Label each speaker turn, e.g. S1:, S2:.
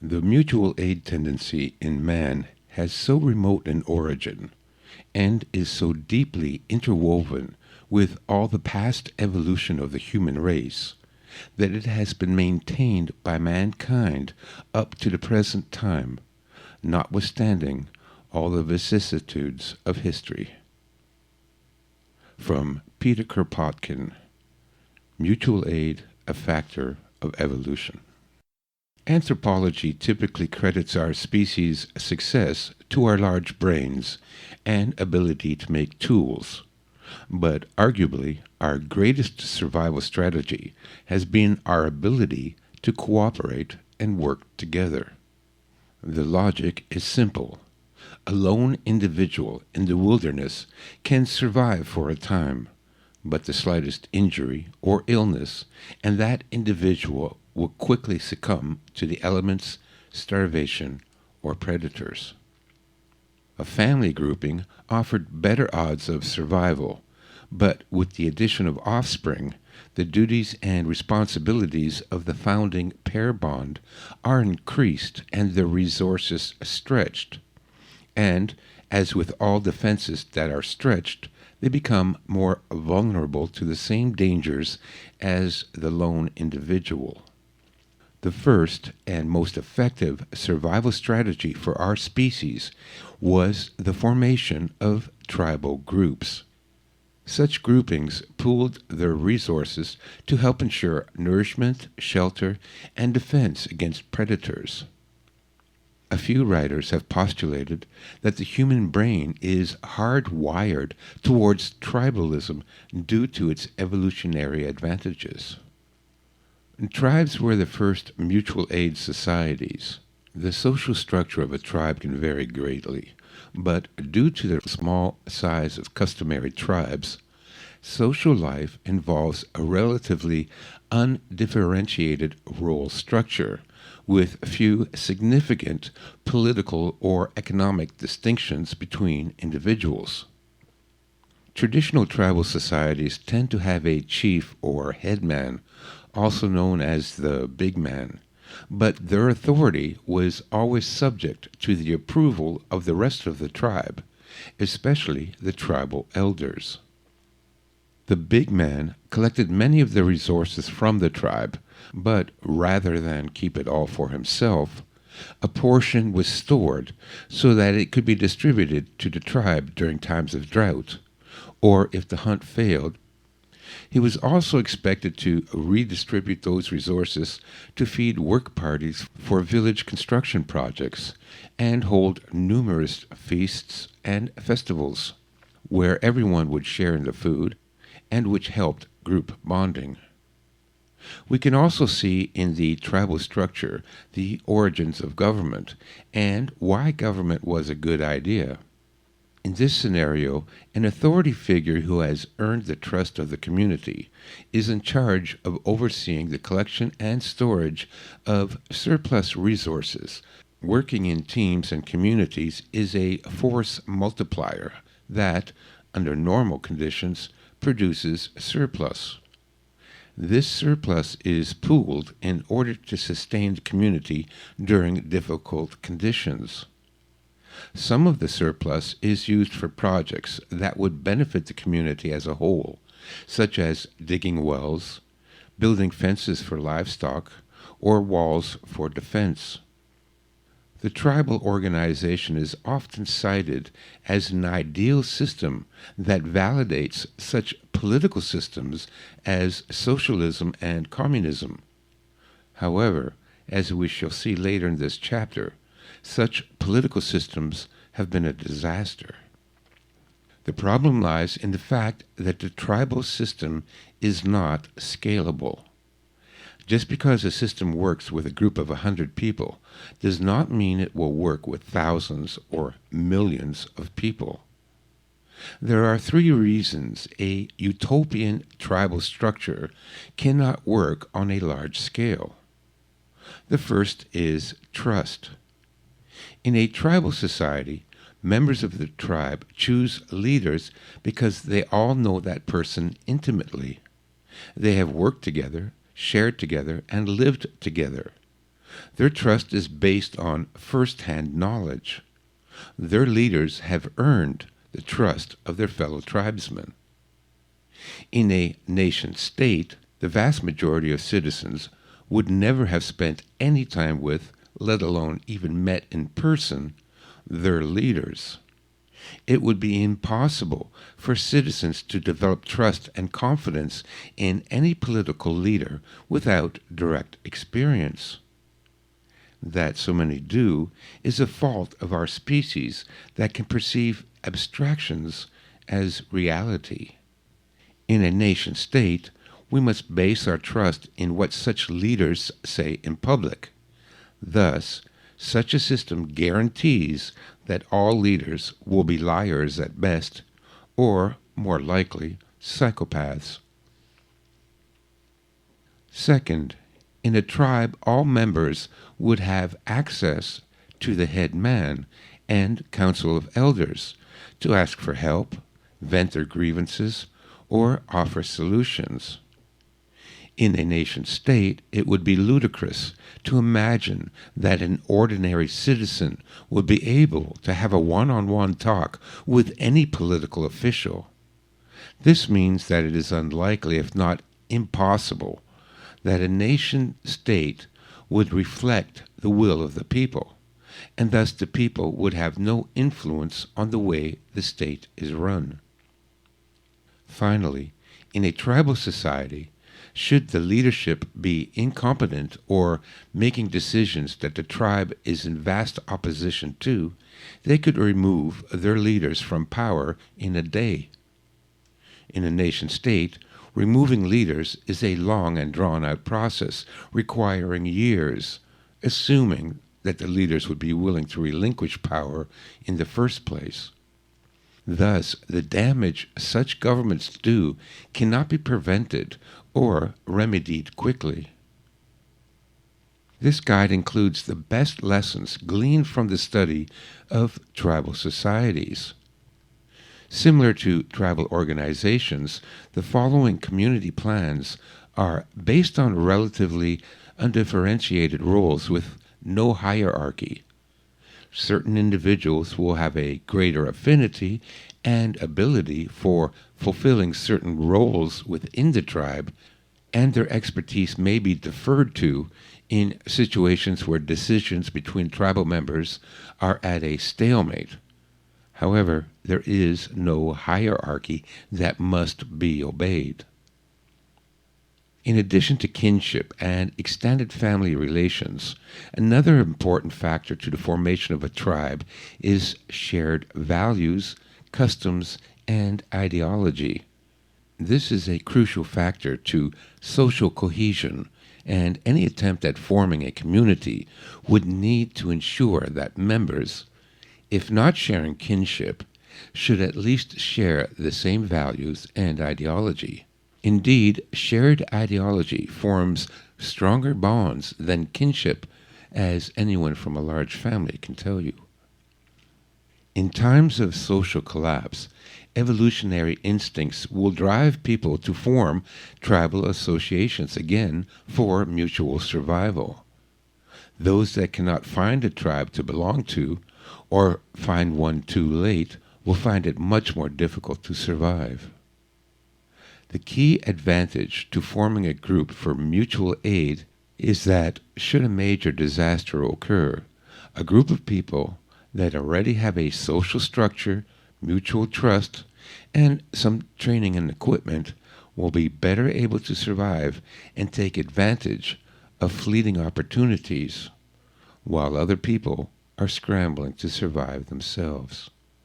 S1: The mutual aid tendency in man has so remote an origin and is so deeply interwoven with all the past evolution of the human race that it has been maintained by mankind up to the present time, notwithstanding all the vicissitudes of history. From Peter Kropotkin, Mutual Aid, a Factor of Evolution. Anthropology typically credits our species' success to our large brains and ability to make tools, but arguably our greatest survival strategy has been our ability to cooperate and work together. The logic is simple. A lone individual in the wilderness can survive for a time, but the slightest injury or illness, and that individual will quickly succumb to the elements, starvation, or predators. A family grouping offered better odds of survival, but with the addition of offspring, the duties and responsibilities of the founding pair bond are increased and the resources stretched. And, as with all defenses that are stretched, they become more vulnerable to the same dangers as the lone individual. The first and most effective survival strategy for our species was the formation of tribal groups. Such groupings pooled their resources to help ensure nourishment, shelter, and defense against predators. A few writers have postulated that the human brain is hardwired towards tribalism due to its evolutionary advantages. Tribes were the first mutual aid societies. The social structure of a tribe can vary greatly, but due to the small size of customary tribes, social life involves a relatively undifferentiated role structure with few significant political or economic distinctions between individuals. Traditional tribal societies tend to have a chief or headman, also known as the big man, but their authority was always subject to the approval of the rest of the tribe, especially the tribal elders. The big man collected many of the resources from the tribe, but rather than keep it all for himself, a portion was stored so that it could be distributed to the tribe during times of drought, or if the hunt failed. He was also expected to redistribute those resources to feed work parties for village construction projects and hold numerous feasts and festivals where everyone would share in the food and which helped group bonding. We can also see in the tribal structure the origins of government and why government was a good idea. In this scenario, an authority figure who has earned the trust of the community is in charge of overseeing the collection and storage of surplus resources. Working in teams and communities is a force multiplier that, under normal conditions, produces surplus. This surplus is pooled in order to sustain the community during difficult conditions. Some of the surplus is used for projects that would benefit the community as a whole, such as digging wells, building fences for livestock, or walls for defense. The tribal organization is often cited as an ideal system that validates such political systems as socialism and communism. However, as we shall see later in this chapter, such political systems have been a disaster. The problem lies in the fact that the tribal system is not scalable. Just because a system works with a group of 100 people does not mean it will work with thousands or millions of people. There are three reasons a utopian tribal structure cannot work on a large scale. The first is trust. In a tribal society, members of the tribe choose leaders because they all know that person intimately. They have worked together, shared together, and lived together. Their trust is based on first-hand knowledge. Their leaders have earned the trust of their fellow tribesmen. In a nation-state, the vast majority of citizens would never have spent any time with, let alone even met in person, their leaders. It would be impossible for citizens to develop trust and confidence in any political leader without direct experience. That so many do is a fault of our species that can perceive abstractions as reality. In a nation-state, we must base our trust in what such leaders say in public. Thus, such a system guarantees that all leaders will be liars at best, or, more likely, psychopaths. Second, in a tribe, all members would have access to the head man and council of elders to ask for help, vent their grievances, or offer solutions. In a nation-state, it would be ludicrous to imagine that an ordinary citizen would be able to have a one-on-one talk with any political official. This means that it is unlikely, if not impossible, that a nation-state would reflect the will of the people, and thus the people would have no influence on the way the state is run. Finally, in a tribal society, should the leadership be incompetent or making decisions that the tribe is in vast opposition to, they could remove their leaders from power in a day. In a nation-state, removing leaders is a long and drawn-out process requiring years, assuming that the leaders would be willing to relinquish power in the first place. Thus, the damage such governments do cannot be prevented or remedied quickly. This guide includes the best lessons gleaned from the study of tribal societies. Similar to tribal organizations, the following community plans are based on relatively undifferentiated roles with no hierarchy. Certain individuals will have a greater affinity and ability for fulfilling certain roles within the tribe, and their expertise may be deferred to in situations where decisions between tribal members are at a stalemate. However, there is no hierarchy that must be obeyed. In addition to kinship and extended family relations, another important factor to the formation of a tribe is shared values, customs, and ideology. This is a crucial factor to social cohesion, and any attempt at forming a community would need to ensure that members, if not sharing kinship, should at least share the same values and ideology. Indeed, shared ideology forms stronger bonds than kinship, as anyone from a large family can tell you. In times of social collapse, evolutionary instincts will drive people to form tribal associations again for mutual survival. Those that cannot find a tribe to belong to, or find one too late, will find it much more difficult to survive. The key advantage to forming a group for mutual aid is that, should a major disaster occur, a group of people that already have a social structure, mutual trust, and some training and equipment will be better able to survive and take advantage of fleeting opportunities, while other people are scrambling to survive themselves.